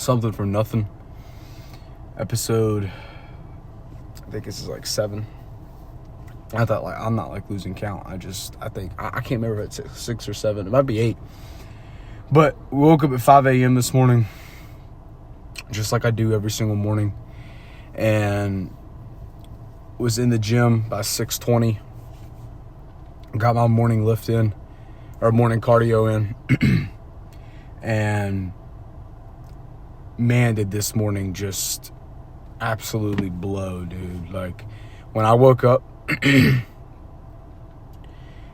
Something for Nothing. Episode, I think this is like 7. I thought, like, I'm not like losing count. I think I can't remember if it's 6 or 7. It might be 8. But we woke up at 5 a.m. this morning, just like I do every single morning, and was in the gym by 6:20. Got my morning lift in, or morning cardio in, and man, did this morning just absolutely blow, dude. Like, when I woke up,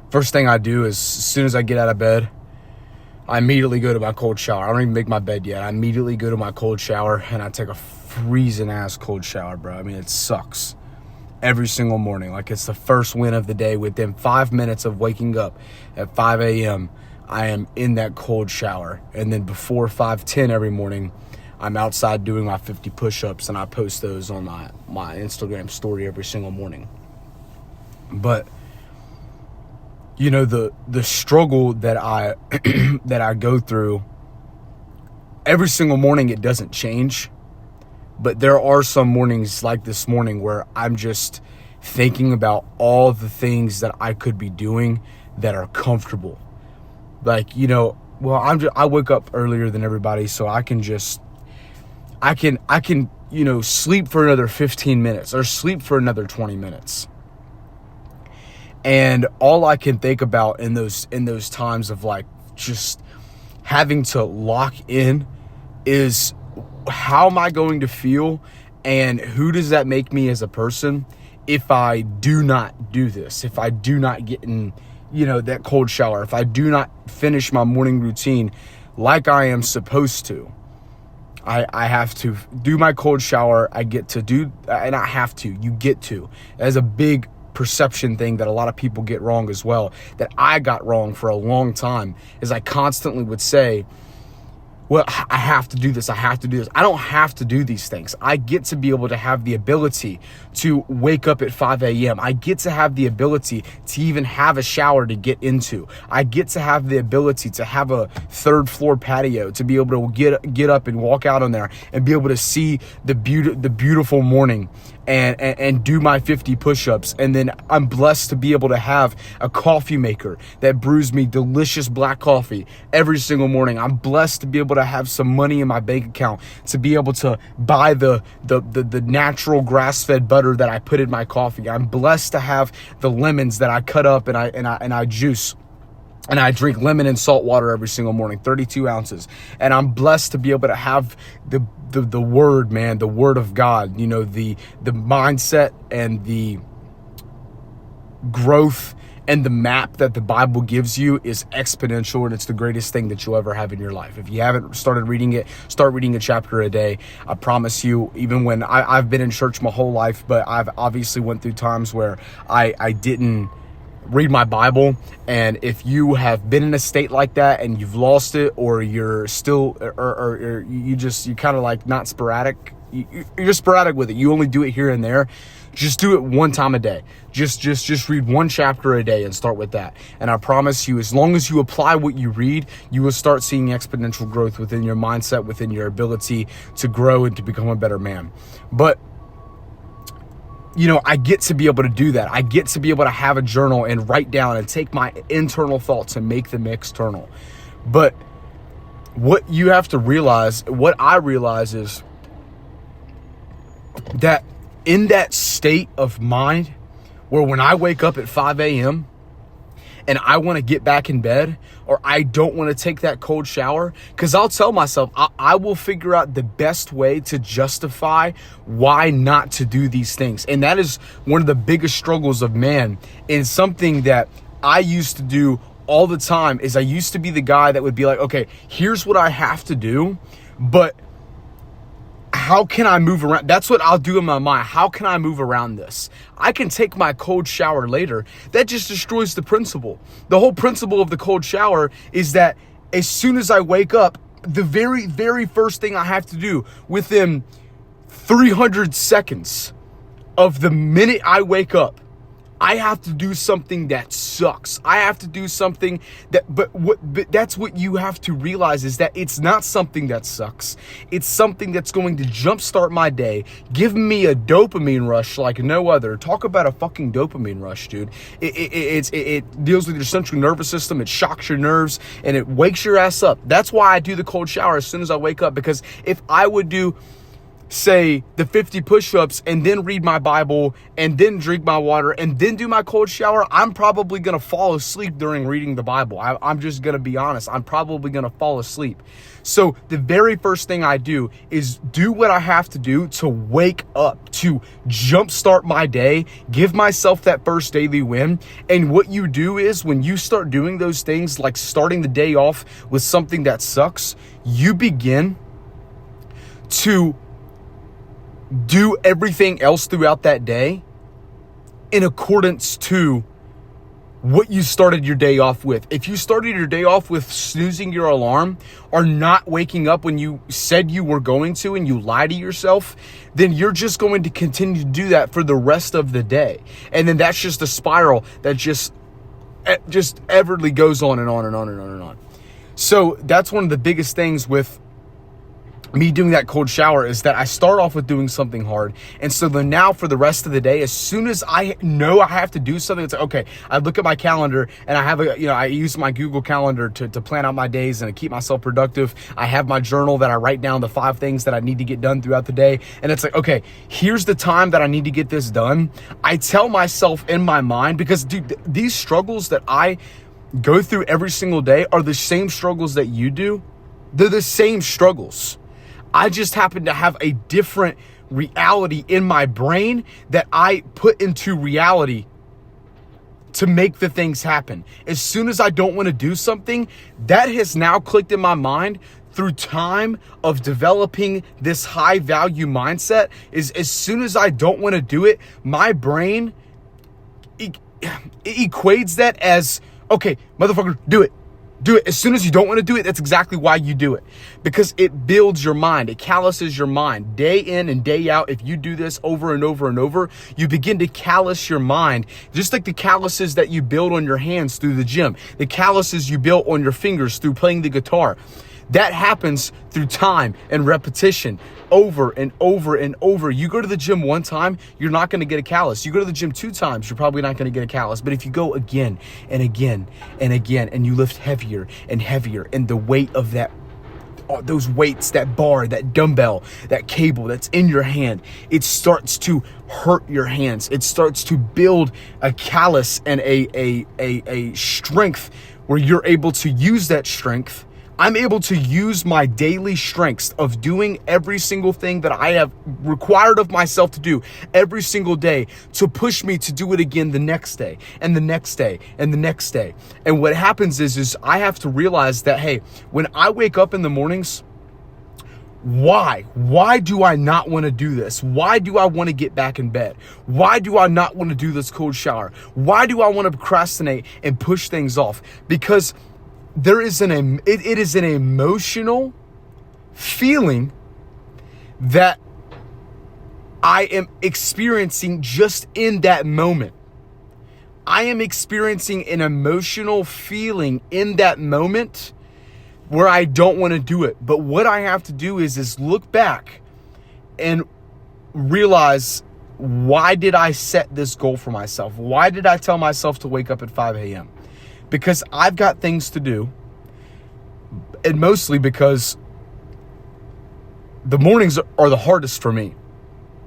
first thing I do is, as soon as I get out of bed, I immediately go to my cold shower. I don't even make my bed yet. I immediately go to my cold shower, and I take a freezing ass cold shower, bro. I mean, it sucks. Every single morning. Like, it's the first win of the day. Within 5 minutes of waking up at 5 a.m., I am in that cold shower. And then before 5:10 every morning, I'm outside doing my 50 push-ups, and I post those on my Instagram story every single morning. But, you know, the struggle that I that I go through, every single morning it doesn't change. But there are some mornings like this morning where I'm just thinking about all the things that I could be doing that are comfortable. Like, you know, well, I wake up earlier than everybody, so I can, you know, sleep for another 15 minutes or sleep for another 20 minutes. And all I can think about in those times of, like, just having to lock in is, how am I going to feel, and who does that make me as a person if I do not do this, if I do not get in, you know, that cold shower, if I do not finish my morning routine like I am supposed to. I have to do my cold shower. I get to do, and I have to, you get to. That's a big perception thing that a lot of people get wrong as well, that I got wrong for a long time, is I constantly would say, well, I have to do this. I have to do this. I don't have to do these things. I get to be able to have the ability to wake up at 5 a.m. I get to have the ability to even have a shower to get into. I get to have the ability to have a 3rd floor patio, to be able to get up and walk out on there and be able to see the beautiful morning and do my 50 push-ups. And then I'm blessed to be able to have a coffee maker that brews me delicious black coffee every single morning. I'm blessed to be able to have some money in my bank account to be able to buy the natural grass-fed butter that I put in my coffee. I'm blessed to have the lemons that I cut up and I juice. And I drink lemon and salt water every single morning, 32 ounces. And I'm blessed to be able to have the word, man, the word of God, you know, the mindset and the growth and the map that the Bible gives you is exponential, and it's the greatest thing that you'll ever have in your life. If you haven't started reading it, start reading a chapter a day. I promise you, even when I've been in church my whole life, but I've obviously went through times where I didn't read my Bible. And if you have been in a state like that and you've lost it, or you're still, or you kind of like not sporadic, you're sporadic with it, you only do it here and there, just do it one time a day. Just read one chapter a day and start with that. And I promise you, as long as you apply what you read, you will start seeing exponential growth within your mindset, within your ability to grow and to become a better man. But you know, I get to be able to do that. I get to be able to have a journal and write down and take my internal thoughts and make them external. But what you have to realize, what I realize, is that in that state of mind where when I wake up at 5 a.m. and I want to get back in bed, or I don't want to take that cold shower, because I'll tell myself, I will figure out the best way to justify why not to do these things. And that is one of the biggest struggles of man, and something that I used to do all the time. Is I used to be the guy that would be like, okay, here's what I have to do, but how can I move around? That's what I'll do in my mind. How can I move around this? I can take my cold shower later. That just destroys the principle. The whole principle of the cold shower is that as soon as I wake up, the very, very first thing I have to do within 300 seconds of the minute I wake up, I have to do something that sucks. I have to do something but that's what you have to realize, is that it's not something that sucks. It's something that's going to jumpstart my day, give me a dopamine rush like no other. Talk about a fucking dopamine rush, dude. It deals with your central nervous system. It shocks your nerves and it wakes your ass up. That's why I do the cold shower as soon as I wake up, because if I would do, say, the 50 push-ups and then read my Bible and then drink my water and then do my cold shower, I'm probably going to fall asleep during reading the Bible. I'm just going to be honest. I'm probably going to fall asleep. So the very first thing I do is do what I have to do to wake up, to jumpstart my day, give myself that first daily win. And what you do is, when you start doing those things, like starting the day off with something that sucks, you begin to do everything else throughout that day in accordance to what you started your day off with. If you started your day off with snoozing your alarm or not waking up when you said you were going to and you lie to yourself, then you're just going to continue to do that for the rest of the day. And then that's just a spiral that just everly goes on and on and on and on and on. So that's one of the biggest things with me doing that cold shower, is that I start off with doing something hard. And so then now for the rest of the day, as soon as I know I have to do something, it's like, okay, I look at my calendar and I have I use my Google Calendar to plan out my days and to keep myself productive. I have my journal that I write down the 5 things that I need to get done throughout the day. And it's like, okay, here's the time that I need to get this done. I tell myself in my mind, because dude, these struggles that I go through every single day are the same struggles that you do. They're the same struggles. I just happen to have a different reality in my brain that I put into reality to make the things happen. As soon as I don't want to do something, that has now clicked in my mind through time of developing this high value mindset, is as soon as I don't want to do it, my brain it equates that as, okay, motherfucker, do it. Do it. As soon as you don't want to do it, that's exactly why you do it. Because it builds your mind. It calluses your mind. Day in and day out, if you do this over and over and over, you begin to callus your mind. Just like the calluses that you build on your hands through the gym. The calluses you build on your fingers through playing the guitar. That happens through time and repetition, over and over and over. You go to the gym one time, you're not going to get a callus. You go to the gym 2 times, you're probably not going to get a callus. But if you go again and again and again, and you lift heavier and heavier, and the weight of those weights, that bar, that dumbbell, that cable that's in your hand, it starts to hurt your hands. It starts to build a callus and a strength where you're able to use that strength. I'm able to use my daily strengths of doing every single thing that I have required of myself to do every single day to push me to do it again the next day and the next day and the next day. And what happens is I have to realize that, hey, when I wake up in the mornings, why do I not want to do this? Why do I want to get back in bed? Why do I not want to do this cold shower? Why do I want to procrastinate and push things off? Because it is an emotional feeling that I am experiencing just in that moment. I am experiencing an emotional feeling in that moment where I don't want to do it. But what I have to do is look back and realize, why did I set this goal for myself? Why did I tell myself to wake up at 5 a.m.? Because I've got things to do, and mostly because the mornings are the hardest for me.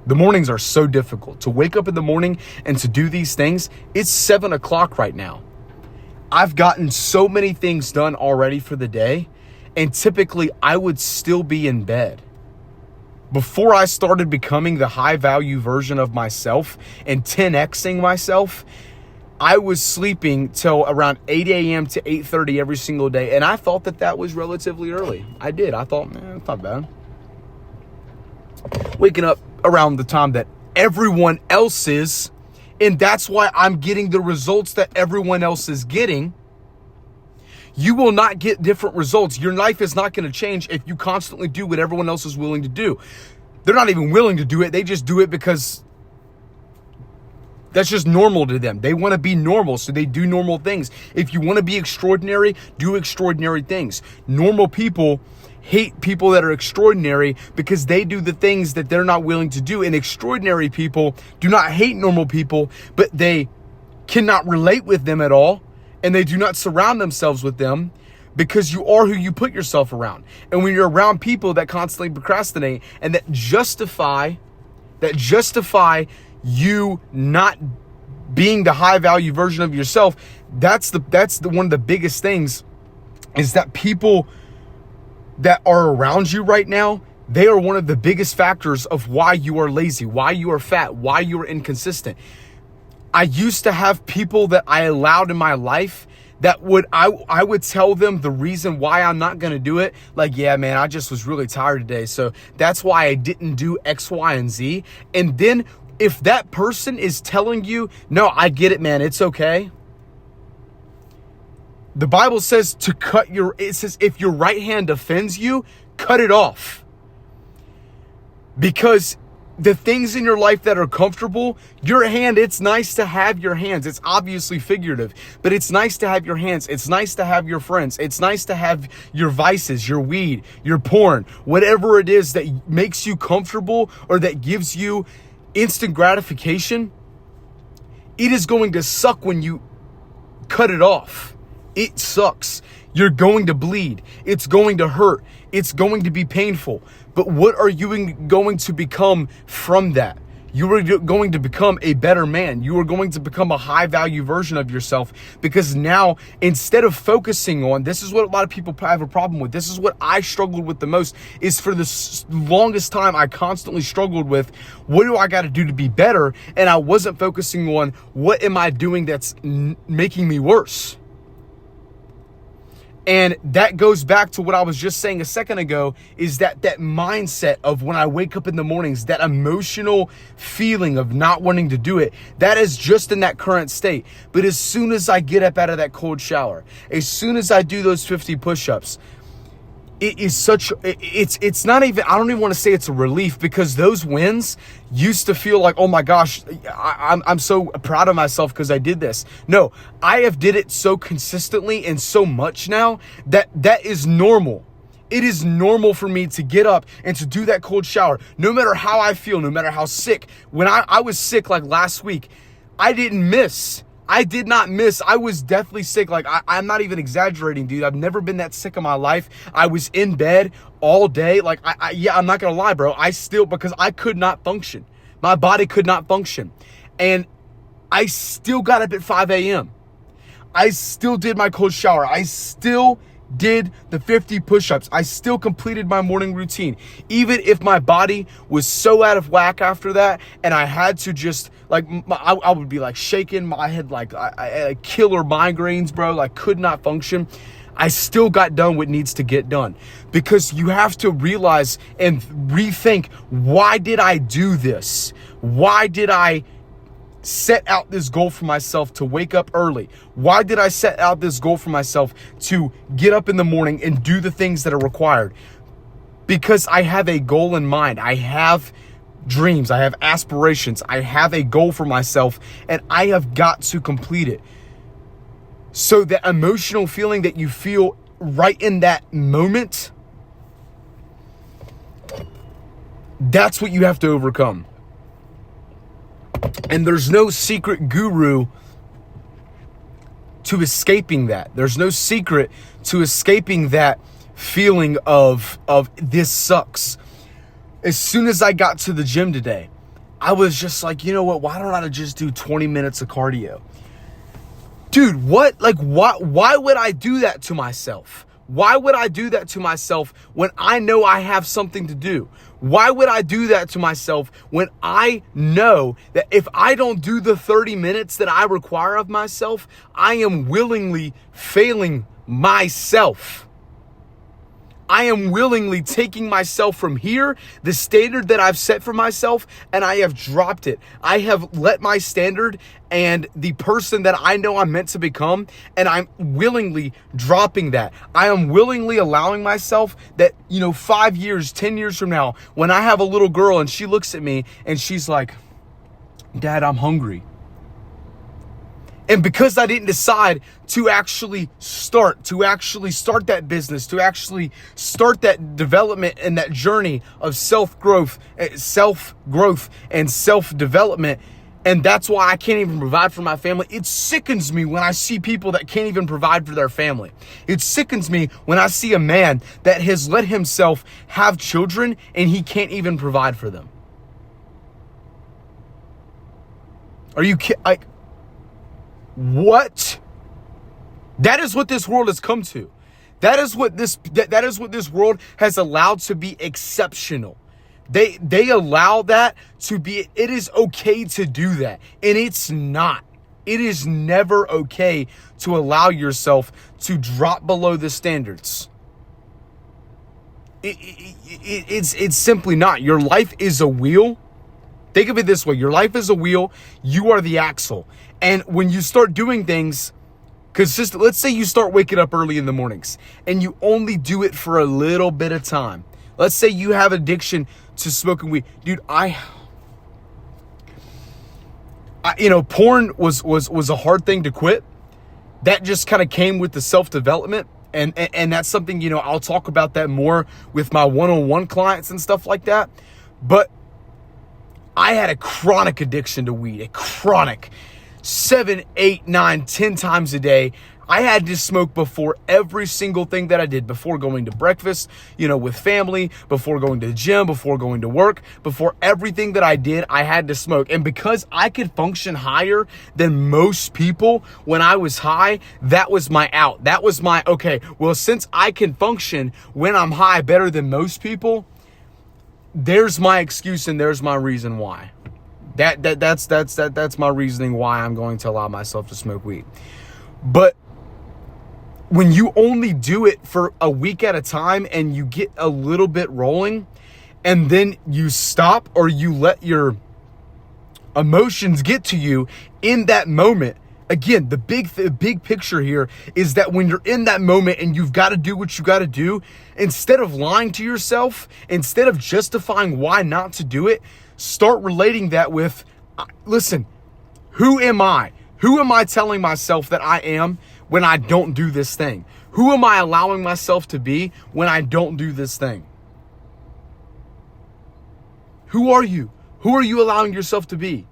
The mornings are so difficult. To wake up in the morning and to do these things, it's 7 o'clock right now. I've gotten so many things done already for the day, and typically I would still be in bed. Before I started becoming the high value version of myself and 10xing myself, I was sleeping till around 8 a.m. to 8:30 every single day. And I thought that was relatively early. I did. I thought, it's not bad. Waking up around the time that everyone else is. And that's why I'm getting the results that everyone else is getting. You will not get different results. Your life is not going to change if you constantly do what everyone else is willing to do. They're not even willing to do it. They just do it because That's just normal to them. They want to be normal, so they do normal things. If you want to be extraordinary, do extraordinary things. Normal people hate people that are extraordinary because they do the things that they're not willing to do. And extraordinary people do not hate normal people, but they cannot relate with them at all. And they do not surround themselves with them because you are who you put yourself around. And when you're around people that constantly procrastinate and that justify you not being the high value version of yourself, that's the one of the biggest things, is that people that are around you right now, they are one of the biggest factors of why you are lazy, why you are fat, why you are inconsistent. I used to have people that I allowed in my life that I would tell them the reason why I'm not going to do it. Like, yeah, man, I just was really tired today, so that's why I didn't do X, Y, and Z. And then if that person is telling you, no, I get it, man, it's okay. The Bible says it says if your right hand offends you, cut it off. Because the things in your life that are comfortable, your hand, it's nice to have your hands. It's obviously figurative, but it's nice to have your hands. It's nice to have your friends. It's nice to have your vices, your weed, your porn, whatever it is that makes you comfortable or that gives you instant gratification. It is going to suck when you cut it off. It sucks. You're going to bleed. It's going to hurt. It's going to be painful. But what are you going to become from that? You are going to become a better man. You are going to become a high value version of yourself, because now, instead of focusing on, this is what a lot of people have a problem with. This is what I struggled with the most, is for the longest time I constantly struggled with, what do I got to do to be better? And I wasn't focusing on, what am I doing that's making me worse? And that goes back to what I was just saying a second ago, is that mindset of when I wake up in the mornings, that emotional feeling of not wanting to do it, that is just in that current state. But as soon as I get up out of that cold shower, as soon as I do those 50 push-ups, it is it's not even, I don't even want to say it's a relief, because those wins used to feel like, oh my gosh, I'm so proud of myself because I did this. No, I have did it so consistently and so much now that is normal. It is normal for me to get up and to do that cold shower, no matter how I feel, no matter how sick. When I was sick like last week, I didn't miss. I did not miss. I was deathly sick. Like, I'm not even exaggerating, dude. I've never been that sick in my life. I was in bed all day. Like, I'm not going to lie, bro. Because I could not function. My body could not function. And I still got up at 5 a.m. I still did my cold shower. I still did the 50 push-ups. I still completed my morning routine. Even if my body was so out of whack after that, and I had to just, like, I would be like shaking. I had like killer migraines, bro. Like, could not function. I still got done what needs to get done, because you have to realize and rethink, why did I do this? Why did I set out this goal for myself to wake up early? Why did I set out this goal for myself to get up in the morning and do the things that are required? Because I have a goal in mind. I have dreams. I have aspirations. I have a goal for myself, and I have got to complete it. So the emotional feeling that you feel right in that moment, that's what you have to overcome. And there's no secret guru to escaping that. There's no secret to escaping that feeling of this sucks. As soon as I got to the gym today, I was just like, you know what? Why don't I just do 20 minutes of cardio? Dude, what? Like, why would I do that to myself? Why would I do that to myself when I know I have something to do? Why would I do that to myself when I know that if I don't do the 30 minutes that I require of myself, I am willingly failing myself? I am willingly taking myself from here, the standard that I've set for myself, and I have dropped it. I have let my standard and the person that I know I'm meant to become, and I'm willingly dropping that. I am willingly allowing myself that, 5 years, 10 years from now, when I have a little girl and she looks at me and she's like, Dad, I'm hungry. And because I didn't decide to actually start that business, to actually start that development and that journey of self-growth and self-development, and that's why I can't even provide for my family. It sickens me when I see people that can't even provide for their family. It sickens me when I see a man that has let himself have children and he can't even provide for them. Are you kidding? What? That is what this world has come to. That is what this world has allowed to be exceptional. They allow that to be, it is okay to do that. And it's not. It is never okay to allow yourself to drop below the standards. It's simply not. Your life is a wheel. Think of it this way. Your life is a wheel. You are the axle. And when you start doing things consistent, let's say you start waking up early in the mornings and you only do it for a little bit of time. Let's say you have addiction to smoking weed. Dude, porn was a hard thing to quit. That just kind of came with the self-development. And that's something, I'll talk about that more with my one-on-one clients and stuff like that. But I had a chronic addiction to weed, 7, 8, 9, 10 times a day. I had to smoke before every single thing that I did, before going to breakfast, with family, before going to the gym, before going to work, before everything that I did, I had to smoke. And because I could function higher than most people when I was high, that was my out. That was my, okay, well, since I can function when I'm high better than most people, there's my excuse and there's my reason why. That's my reasoning why I'm going to allow myself to smoke weed. But when you only do it for a week at a time and you get a little bit rolling and then you stop or you let your emotions get to you in that moment, again, the big picture here is that when you're in that moment and you've got to do what you got to do, instead of lying to yourself, instead of justifying why not to do it, start relating that with, listen, who am I? Who am I telling myself that I am when I don't do this thing? Who am I allowing myself to be when I don't do this thing? Who are you? Who are you allowing yourself to be?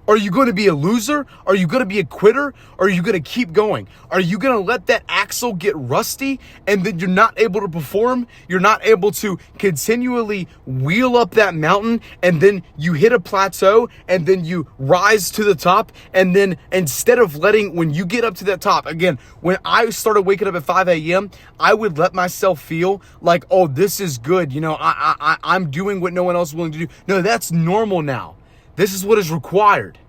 Are you going to be a loser? Are you going to be a quitter? Or are you going to keep going? Are you going to let that axle get rusty and then you're not able to perform? You're not able to continually wheel up that mountain and then you hit a plateau and then you rise to the top. And then instead of when you get up to that top, again, when I started waking up at 5 a.m., I would let myself feel like, oh, this is good. I'm doing what no one else is willing to do. No, that's normal now. This is what is required.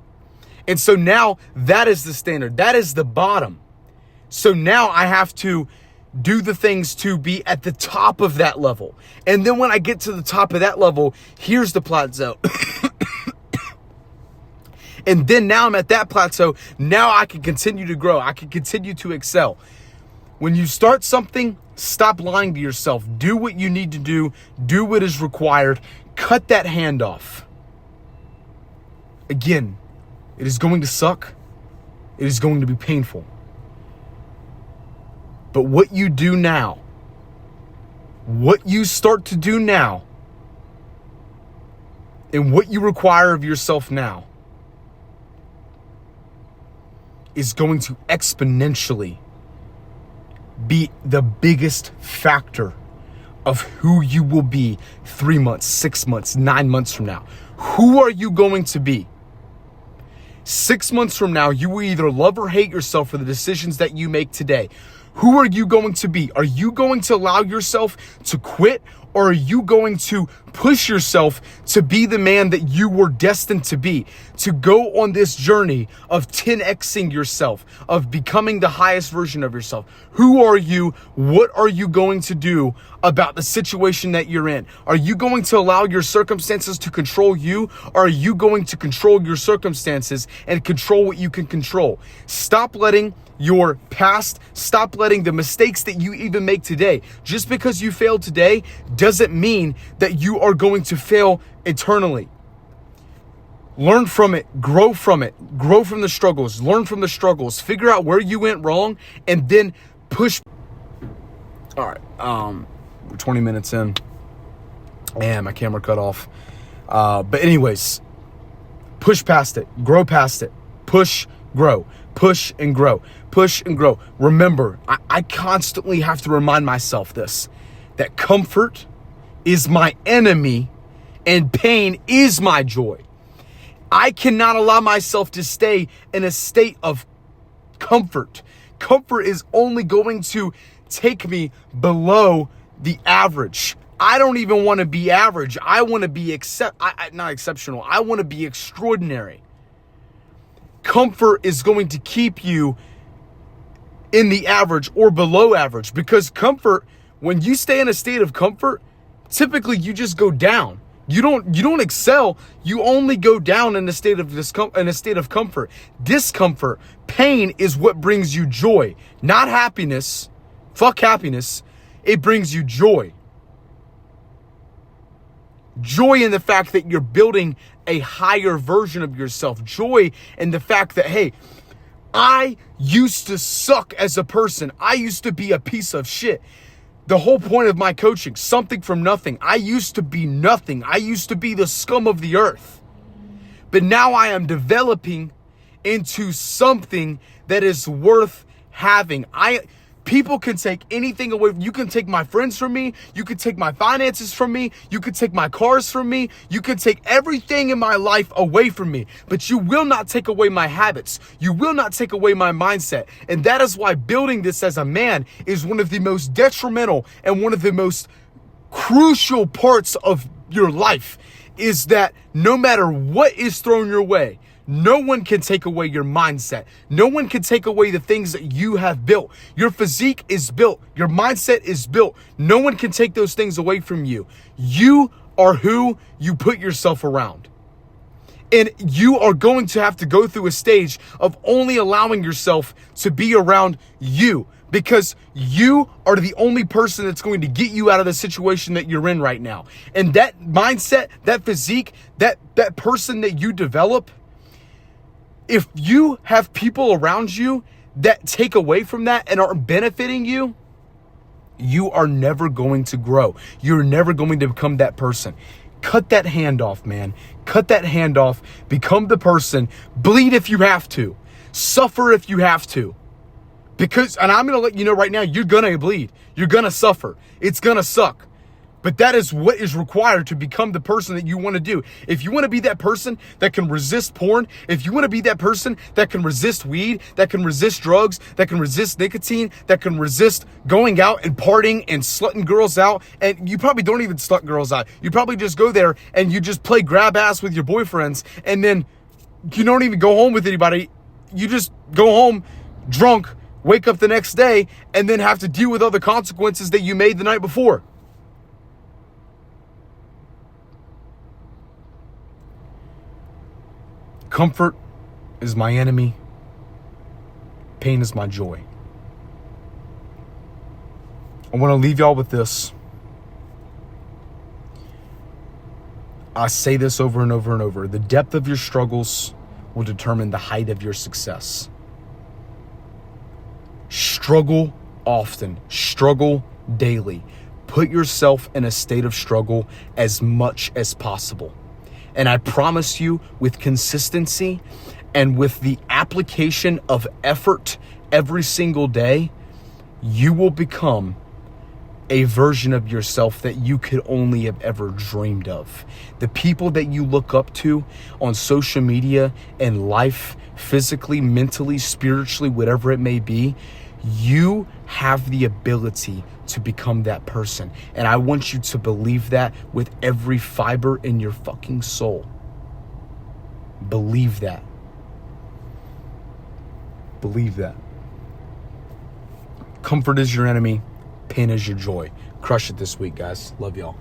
And so now that is the standard. That is the bottom. So now I have to do the things to be at the top of that level. And then when I get to the top of that level, here's the plateau. And then now I'm at that plateau. Now I can continue to grow. I can continue to excel. When you start something, stop lying to yourself. Do what you need to do. Do what is required. Cut that hand off. Again, it is going to suck. It is going to be painful. But what you do now, what you start to do now, and what you require of yourself now is going to exponentially be the biggest factor of who you will be 3 months, 6 months, 9 months from now. Who are you going to be? 6 months from now, you will either love or hate yourself for the decisions that you make today. Who are you going to be? Are you going to allow yourself to quit? Or are you going to push yourself to be the man that you were destined to be? To go on this journey of 10xing yourself, of becoming the highest version of yourself. Who are you? What are you going to do about the situation that you're in? Are you going to allow your circumstances to control you? Or are you going to control your circumstances and control what you can control? Stop letting your past, stop letting the mistakes that you even make today. Just because you failed today doesn't mean that you are going to fail eternally. Learn from it, grow from the struggles, learn from the struggles, figure out where you went wrong, and then push. All right, we're 20 minutes in, and my camera cut off. But anyways, push past it, grow past it, push, grow, push and grow, push and grow. Remember, I constantly have to remind myself this, that comfort is my enemy and pain is my joy. I cannot allow myself to stay in a state of comfort. Comfort is only going to take me below the average. I don't even want to be average. I want to be not exceptional. I want to be extraordinary. Comfort is going to keep you in the average or below average, because comfort, when you stay in a state of comfort, typically you just go down. You don't excel. You only go down in a state of comfort. Discomfort, pain is what brings you joy, not happiness. Fuck happiness. It brings you joy. Joy in the fact that you're building a higher version of yourself. Joy in the fact that, hey, I used to suck as a person. I used to be a piece of shit. The whole point of my coaching, something from nothing. I used to be nothing. I used to be the scum of the earth. But now I am developing into something that is worth having. People can take anything away. You can take my friends from me. You can take my finances from me. You can take my cars from me. You can take everything in my life away from me. But you will not take away my habits. You will not take away my mindset. And that is why building this as a man is one of the most detrimental and one of the most crucial parts of your life, is that no matter what is thrown your way, no one can take away your mindset. No one can take away the things that you have built. Your physique is built. Your mindset is built. No one can take those things away from you. You are who you put yourself around. And you are going to have to go through a stage of only allowing yourself to be around you, because you are the only person that's going to get you out of the situation that you're in right now. And that mindset, that physique, that person that you develop, if you have people around you that take away from that and aren't benefiting you, you are never going to grow. You're never going to become that person. Cut that hand off, man. Cut that hand off. Become the person. Bleed if you have to. Suffer if you have to. Because, and I'm going to let you know right now, you're going to bleed. You're going to suffer. It's going to suck. But that is what is required to become the person that you want to do. If you want to be that person that can resist porn, if you want to be that person that can resist weed, that can resist drugs, that can resist nicotine, that can resist going out and partying and slutting girls out, and you probably don't even slut girls out. You probably just go there and you just play grab ass with your boyfriends, and then you don't even go home with anybody. You just go home drunk, wake up the next day, and then have to deal with all the consequences that you made the night before. Comfort is my enemy. Pain is my joy. I want to leave y'all with this. I say this over and over and over. The depth of your struggles will determine the height of your success. Struggle often. Struggle daily. Put yourself in a state of struggle as much as possible. And I promise you, with consistency and with the application of effort every single day, you will become a version of yourself that you could only have ever dreamed of. The people that you look up to on social media and life, physically, mentally, spiritually, whatever it may be, you have the ability to become that person. And I want you to believe that with every fiber in your fucking soul. Believe that. Believe that. Comfort is your enemy. Pain is your joy. Crush it this week, guys. Love y'all.